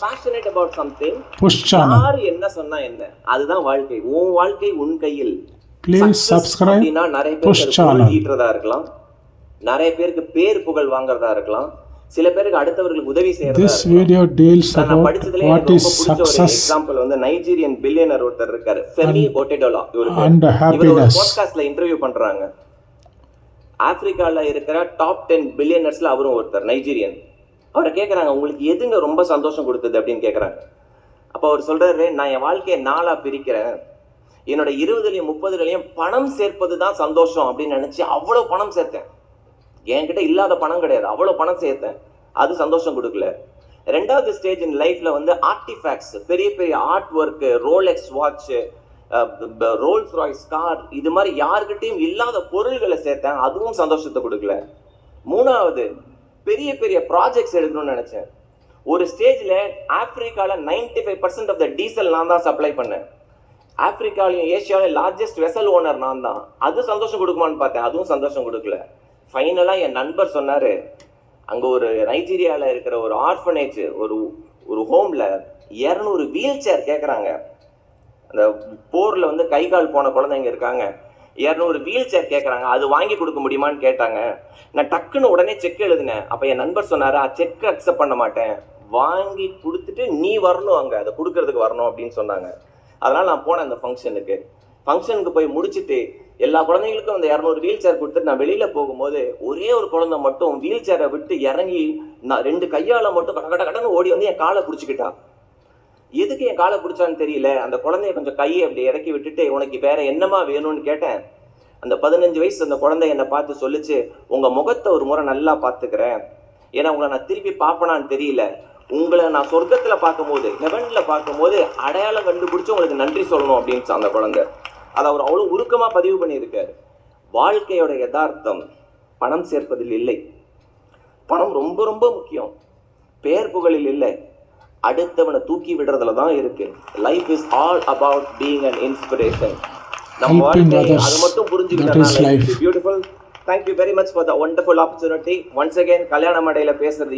passionate about something, push channel. யார் என்ன சொன்னா என்ன, அதுதான் வாழ்க்கை. உன் வாழ்க்கை உன் கையில். Please subscribe நிறைய push பேருக்கு channel. ஈட்டுறதா இருக்கலாம், நிறைய பேருக்கு பேர் புகழ் வாங்குறதா இருக்கலாம், சில பேருக்கு அடுத்தவர்களுக்கு உதவி செய்யறதா This இருக்கலாம். video deals about what is success example வந்து நைஜீரியன் பில்லியனர் ஒருத்தர் இருக்காரு, ஃபெமி ஒட்டெடோலா. and இவர் ஒரு happiness. பாட்காஸ்ட்ல இன்டர்வியூ பண்றாங்க. ஆப்பிரிக்கால இருக்கிற டாப் 10 பில்லியனர்ஸ்ல அவரும் ஒருத்தர், நைஜீரியன். அவரை கேட்குறாங்க, உங்களுக்கு எதுங்க ரொம்ப சந்தோஷம் கொடுத்தது அப்படின்னு கேட்குறாங்க. அப்போ அவர் சொல்கிறாரு, நான் என் வாழ்க்கையை 4 பிரிக்கிறேன். என்னோட 20லயும் 30லயும் பணம் சேர்ப்பது தான் சந்தோஷம் அப்படின்னு நினச்சி அவ்வளோ பணம் சேர்த்தேன். என்கிட்ட இல்லாத பணம் கிடையாது, அவ்வளோ பணம் சேர்த்தேன். அது சந்தோஷம் கொடுக்கல. 2வது ஸ்டேஜ் இன் லைஃப்பில் வந்து ஆர்டிஃபேக்ட்ஸ், பெரிய பெரிய art work, Rolex watch, Rolls Royce car, இது மாதிரி யாருக்கிட்டையும் இல்லாத பொருள்களை சேர்த்தேன். அதுவும் சந்தோஷத்தை கொடுக்கல. 3வது பெரிய பெரிய ப்ராஜெக்ட்ஸ் எடுக்கணும்னு நினச்சேன். ஒரு ஸ்டேஜில் ஆப்பிரிக்காவில் 95% ஆஃப் த டீசல் நான் தான் சப்ளை பண்ணேன். ஆப்பிரிக்காலையும் ஏஷியாவிலும் லார்ஜஸ்ட் வெசல் ஓனர் நான் தான். அது சந்தோஷம் கொடுக்குமான்னு பார்த்தேன், அதுவும் சந்தோஷம் கொடுக்கல. ஃபைனலாக என் நண்பர் சொன்னார், அங்கே ஒரு நைஜீரியாவில் இருக்கிற ஒரு ஆர்ஃபனேஜ், ஒரு ஹோமில் 200 வீல் சேர் கேட்குறாங்க. அந்த போரில் வந்து கை கால் போன குழந்தைங்க இருக்காங்க, 200 வீல் சேர் கேட்குறாங்க, அது வாங்கி கொடுக்க முடியுமான்னு கேட்டாங்க. நான் டக்குன்னு உடனே செக் எழுதினேன். அப்போ என் நண்பர் சொன்னார், செக் அக்செப்ட் பண்ண மாட்டேன், வாங்கி கொடுத்துட்டு நீ வரணும், அங்கே அதை கொடுக்கறதுக்கு வரணும் அப்படின்னு சொன்னாங்க. அதனால் நான் போனேன் அந்த ஃபங்க்ஷனுக்கு போய் முடிச்சுட்டு எல்லா குழந்தைங்களுக்கும் அந்த 200 வீல் சேர் கொடுத்துட்டு நான் வெளியில் போகும்போது ஒரே ஒரு குழந்தை மட்டும் வீல் சேரை விட்டு இறங்கி நான் 2 கையால் மட்டும் கடன்னு ஓடி வந்து என் காலை பிடிச்சிக்கிட்டா. எதுக்கு என் காலை பிடிச்சான்னு தெரியல. அந்த குழந்தைய கொஞ்சம் கையை அப்படி இறக்கி விட்டுட்டு, உனக்கு வேற என்னமா வேணும்னு கேட்டேன். அந்த 15 வயசு அந்த குழந்தை என்னை பார்த்து சொல்லிச்சு, உங்கள் முகத்தை ஒரு முறை நல்லா பார்த்துக்கிறேன், ஏன்னா உங்களை நான் திருப்பி பார்ப்பனான்னு தெரியல, உங்களை நான் சொர்க்கத்தில் பார்க்கும்போது, ஹெவனில் பார்க்கும்போது அடையாளம் கண்டுபிடிச்சி உங்களுக்கு நன்றி சொல்லணும் அப்படின்னு அந்த குழந்தை. அதை அவர் அவ்வளோ உருக்கமாக பதிவு பண்ணியிருக்காரு. வாழ்க்கையோட யதார்த்தம் பணம் சேர்ப்பதில் இல்லை. பணம் ரொம்ப ரொம்ப முக்கியம், பேர் புகழில் இல்லை, அடுத்தவனை தூக்கி விடுறதுல தான் இருக்கு. Life is all about being an inspiration. நம்ம வாழ்க்கை அது மட்டும் புரிஞ்சுக்கிட்டா beautiful. Thank you very much for the wonderful opportunity. Once again கல்யாண மேடையில் பேசுறது